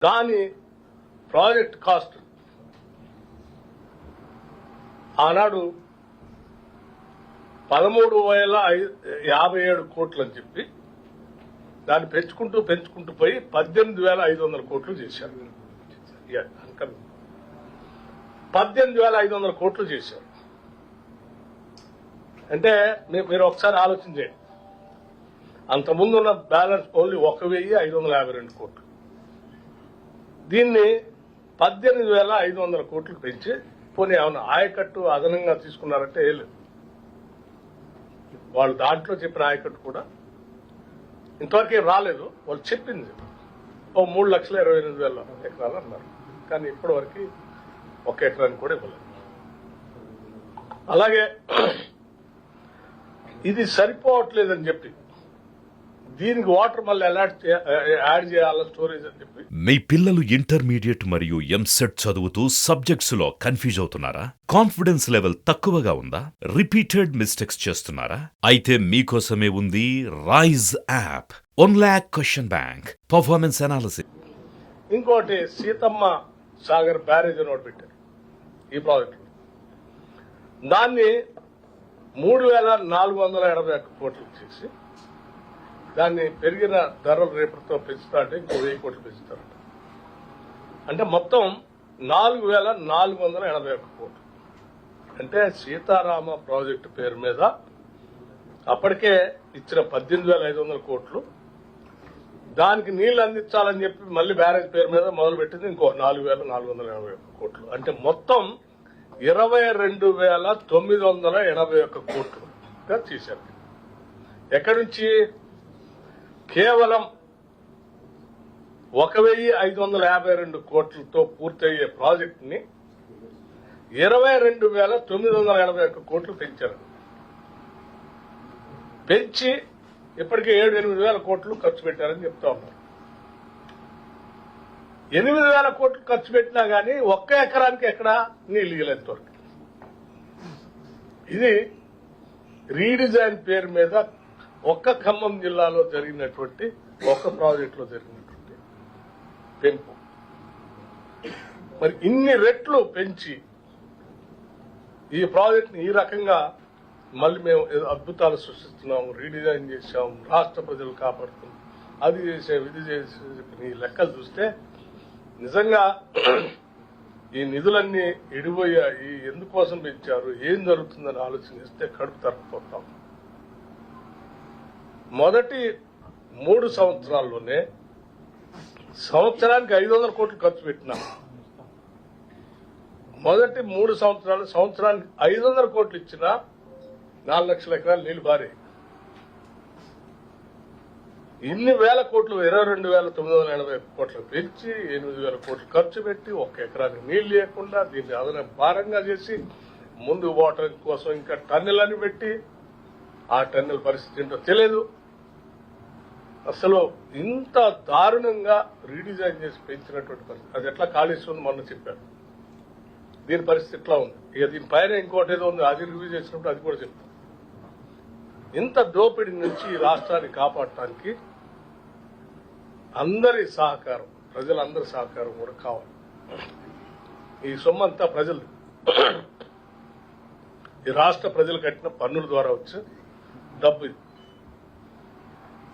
దాని project cost ఆనాడు 13,057 కోట్లు అని చెప్పి దాన్ని పెంచుకుంటూ పోయి 18,500 కోట్లు చేశారు. 18,500 కోట్లు చేశారు. అంటే మీరు ఒకసారి ఆలోచన చేయండి. అంతకుముందు ఉన్న బ్యాలెన్స్ ఓన్లీ 1,552 కోట్లు. దీన్ని 18,500 కోట్లు పెంచి పోనీ ఏమన్నా ఆయకట్టు అదనంగా తీసుకున్నారంటే ఏం లేదు. వాళ్ళు దాంట్లో చెప్పిన ఆయకట్టు కూడా ఇంతవరకు రాలేదు. వాళ్ళు చెప్పింది 3,28,000 ఎకరాలు అన్నారు. కానీ ఇప్పటి వరకు 1 ఎకరానికి కూడా ఇవ్వలేదు. అలాగే ఇది సరిపోవట్లేదని చెప్పి దీనికి వాటర్ మళ్ళీ యాడ్ చేయాల స్టోరేజ్ అని చెప్పి. మీ పిల్లలు ఇంటర్మీడియట్ మరియు ఎంసెట్ చదువుతూ సబ్జెక్ట్స్ లో కన్ఫ్యూజ్ అవుతున్నారా? కాన్ఫిడెన్స్ లెవెల్ తక్కువగా ఉందా? రిపీటెడ్ మిస్టేక్స్ చేస్తున్నారా? అయితే మీకోసమే ఉంది Rise app. 1 lakh question bank, performance analysis. ఇంకోటి సీతమ్మ సాగర్ బ్యారేజ్ అని ఒకటి పెట్టారు ఈ ప్రాజెక్ట్. దాన్ని 3,481 కోట్లు చేసి దాన్ని పెరిగిన ధరలు రేపటితో పెంచుతా అంటే ఇంకో 1,000 కోట్లు పెంచుతారట. అంటే మొత్తం 4,481 కోట్లు. అంటే సీతారామ ప్రాజెక్టు పేరు మీద అప్పటికే ఇచ్చిన 18,500 కోట్లు, దానికి నీళ్లు అందించాలని చెప్పి మళ్లీ బ్యారేజ్ పేరు మీద మొదలుపెట్టింది ఇంకో 4,481 కోట్లు. అంటే మొత్తం 22,981 కోట్లుగా చేశారు. ఎక్కడి నుంచి? కేవలం 1,552 కోట్లతో పూర్తయ్యే ప్రాజెక్ట్ ని 22,981 కోట్లు పెంచారు. పెంచి ఇప్పటికే 7,000-8,000 కోట్లు ఖర్చు పెట్టారని చెప్తా ఉన్నారు. 8,000 కోట్లు ఖర్చు పెట్టినా గానీ 1 ఎకరానికి ఎక్కడా నీళ్లు ఇవ్వలేంతవరకు. ఇది రీడిజైన్ పేరు మీద ఒక్క ఖమ్మం జిల్లాలో జరిగినటువంటి ఒక్క ప్రాజెక్టులో జరిగినటువంటి పెంపు. మరి ఇన్ని రెట్లు పెంచి ఈ ప్రాజెక్టుని ఈ రకంగా మళ్ళీ మేము అద్భుతాలు సృష్టిస్తున్నాము, రీడిజైన్ చేశాము, రాష్ట్ర ప్రజలు కాపాడుతున్నాం, అది చేసాం, ఇది చేసాం. ఈ లెక్కలు చూస్తే నిజంగా ఈ నిధులన్నీ ఎడిపోయాయి, ఎందుకోసం పెంచారు, ఏం జరుగుతుందని ఆలోచనిస్తే కడుపు తరకపోతాం. మొదటి 3 సంవత్సరాల్లోనే సంవత్సరానికి 500 కోట్లు ఖర్చు పెట్టినాం. మొదటి 3 సంవత్సరానికి 500 కోట్లు ఇచ్చినా 4 లక్షల ఎకరాలు నీళ్లు బారే. ఇన్ని వేల కోట్లు 22,980 కోట్లు పెంచి 8,000 కోట్లు ఖర్చు పెట్టి 1 ఎకరానికి నీళ్లు లేకుండా దీన్ని అదనపు భారంగా చేసి ముందుకు పోవటం కోసం ఇంకా టన్నెల్ అని పెట్టి ఆ టన్నెల్ పరిస్థితి ఏంటో తెలియదు. అసలు ఇంత దారుణంగా రీడిజైన్ చేసి పెంచినటువంటి పరిస్థితి. అది ఎట్లా కాళేశ్వరం మొన్న చెప్పారు, దీని పరిస్థితి ఎట్లా ఉంది. ఇక దీనిపైన ఇంకోటి ఏదో ఉంది, అది రివ్యూ చేసినప్పుడు అది కూడా చెప్తాం. ఇంత దోపిడీ నుంచి ఈ రాష్ట్రాన్ని కాపాడటానికి అందరి సహకారం, ప్రజలందరి సహకారం కూడా కావాలి. ఈ సొమ్మంతా ప్రజలు, ఈ రాష్ట్ర ప్రజలు కట్టిన పన్నుల ద్వారా వచ్చే డబ్బు.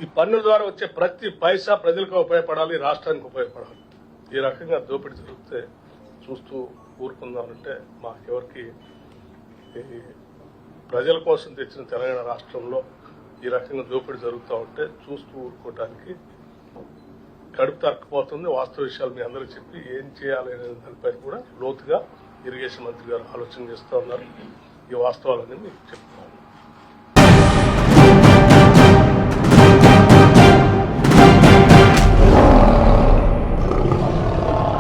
ఈ పన్నుల ద్వారా వచ్చే ప్రతి పైసా ప్రజలకు ఉపయోగపడాలి, రాష్ట్రానికి ఉపయోగపడాలి. ఈ రకంగా దోపిడీ జరిగితే చూస్తూ ఊరుకుందామంటే మాకెవరికి ప్రజల కోసం తెచ్చిన తెలంగాణ రాష్ట్రంలో ఈ రకంగా దోపిడీ జరుగుతూ ఉంటే చూస్తూ ఊరుకోవటానికి కడుపు తరకపోతుంది. వాస్తవ విషయాలు మీ అందరూ చెప్పి ఏం చేయాలి అనే దానిపై కూడా లోతుగా ఇరిగేషన్ మంత్రి గారు ఆలోచన చేస్తూ ఉన్నారు. ఈ వాస్తవాలన్నీ మీకు చెప్తాను.